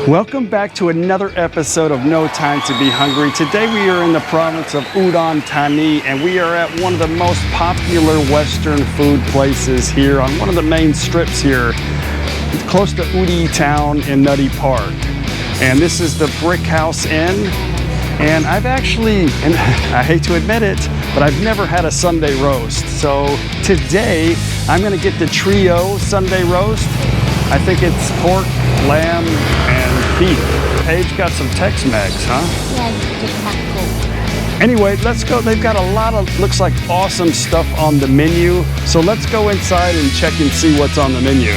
Welcome back to another episode of No Time to Be Hungry. Today we are in the province of Udon Thani and we are at one of the most popular Western food places here on one of the main strips here, close to Udi town in Nutty Park. And this is the Brick House Inn. And I've actually, and I hate to admit it, but I've never had a Sunday roast. So today I'm gonna get the trio Sunday roast. I think it's pork, lamb, and beef. Paige got some Tex-Mex, huh? Yeah, just taco. Anyway, let's go. They've got a lot of, looks like awesome stuff on the menu. So let's go inside and check and see what's on the menu.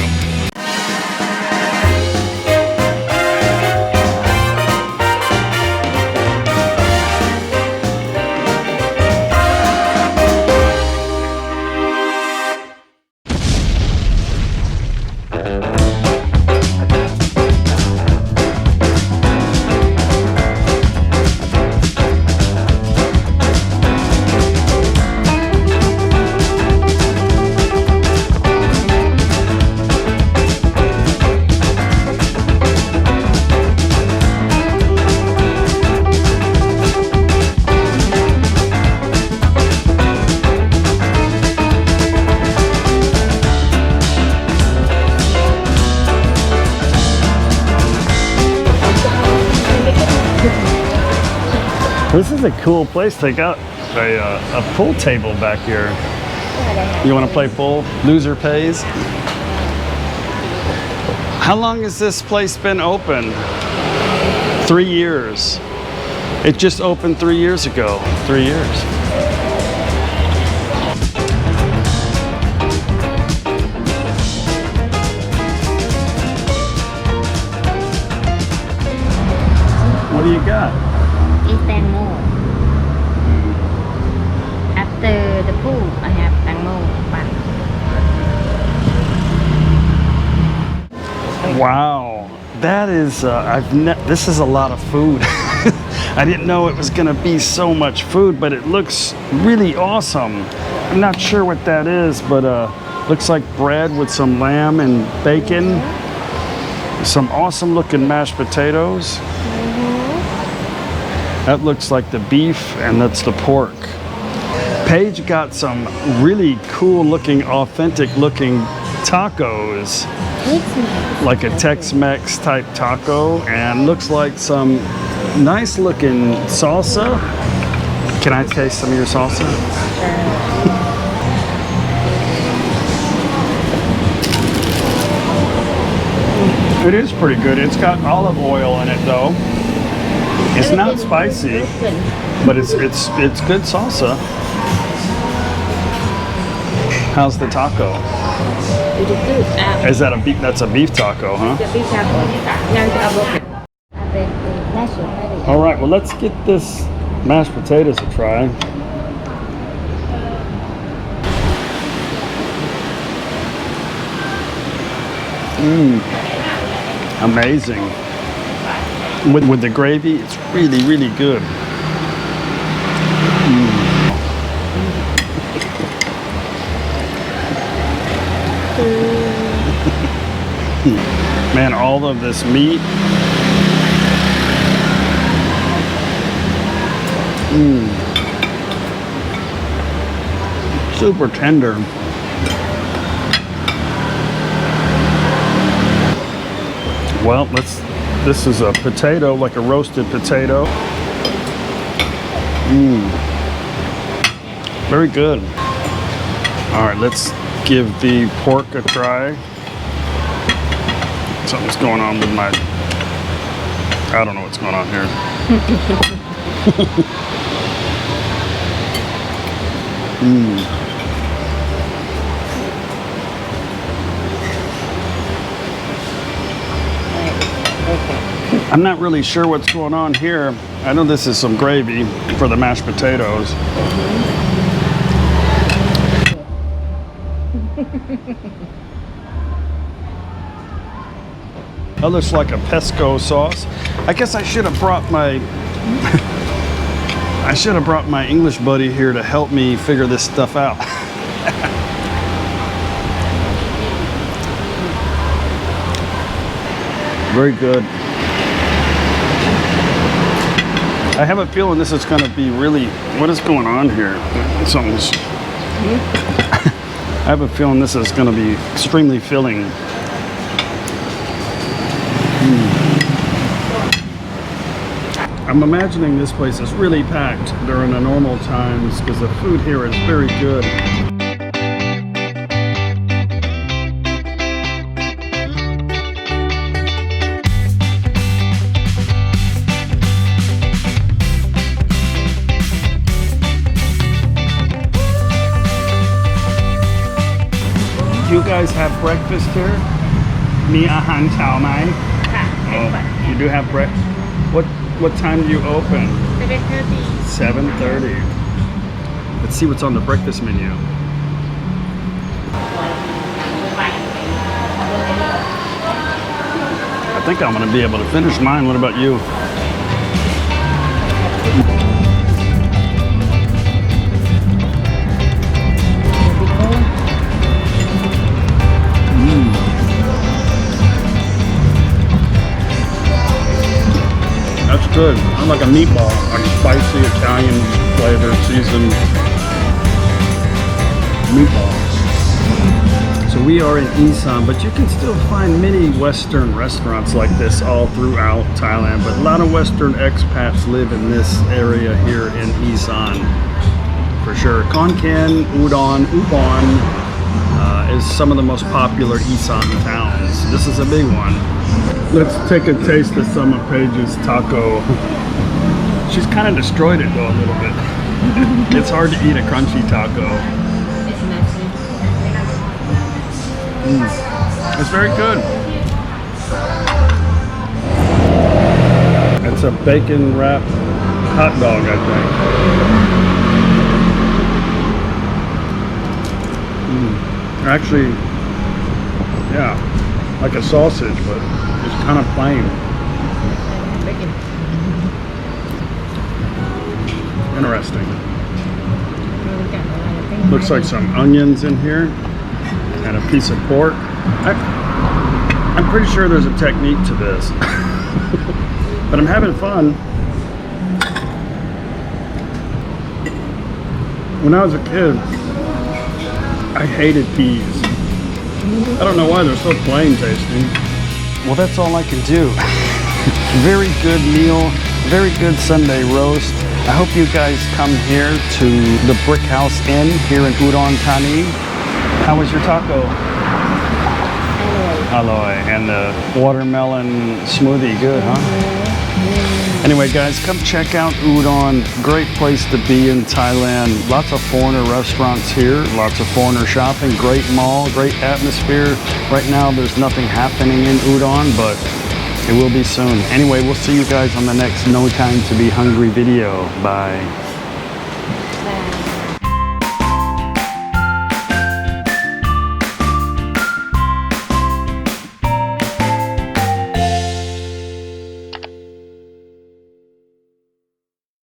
This is a cool place. They got a pool table back here. You want to play pool? Loser pays. How long has this place been open? 3 years. It just opened 3 years ago. 3 years. What do you got? Eat tango. After the pool, I have tango fun. Wow, that is this is a lot of food. I didn't know it was gonna be so much food, but it looks really awesome. I'm not sure what that is, but looks like bread with some lamb and bacon. Some awesome looking mashed potatoes. That looks like the beef, and that's the pork. Paige got some really cool looking, authentic looking tacos. Like a Tex-Mex type taco, and looks like some nice looking salsa. Can I taste some of your salsa? It is pretty good. It's got olive oil in it though. It's not spicy, but it's good salsa. How's the taco? It is good. Is that a beef? That's a beef taco, huh? The beef taco. All right. Well, let's get this mashed potatoes a try. Amazing. With the gravy, it's really, really good. Man, all of this meat. Super tender. Well, this is a potato, like a roasted potato. Very good. All right, let's give the pork a try. Something's going on with my, I don't know what's going on here. I'm not really sure what's going on here. I know this is some gravy for the mashed potatoes. That looks like a pesco sauce. I guess I should have brought my my English buddy here to help me figure this stuff out. Very good. I have a feeling this is going to be really, what is going on here? Something's, I have a feeling this is going to be extremely filling. I'm imagining this place is really packed during the normal times because the food here is very good. You guys have breakfast here? Mi ahan chao mai? ค่ะ Oh, you do have breakfast. What time do you open? 7:30 7:30. Let's see what's on the breakfast menu. I think I'm gonna be able to finish mine. What about you? That's good. I'm like a meatball, like spicy Italian flavor seasoned meatballs. So we are in Isan, but you can still find many Western restaurants like this all throughout Thailand. But a lot of Western expats live in this area here in Isan, for sure. Khon Kaen, Udon, Ubon is some of the most popular Isan towns. This is a big one. Let's take a taste of some of Paige's taco. She's kind of destroyed it though a little bit. It's hard to eat a crunchy taco. It's messy. It's very good. It's a bacon wrapped hot dog, I think. Actually, yeah, like a sausage, but it's kind of plain. Bacon. Interesting. Looks like some onions in here and a piece of pork. I'm pretty sure there's a technique to this, but I'm having fun. When I was a kid, I hated peas. I don't know why, they're so plain tasting. Well, that's all I can do. Very good meal, very good Sunday roast. I hope you guys come here to the Brick House Inn here in Udon Thani. How was your taco? Aloy. And the watermelon smoothie, good, huh? Anyway, guys, come check out Udon. Great place to be in Thailand. Lots of foreigner restaurants here, lots of foreigner shopping, great mall, great atmosphere. Right now, there's nothing happening in Udon, but it will be soon. Anyway, we'll see you guys on the next No Time to Be Hungry video. Bye.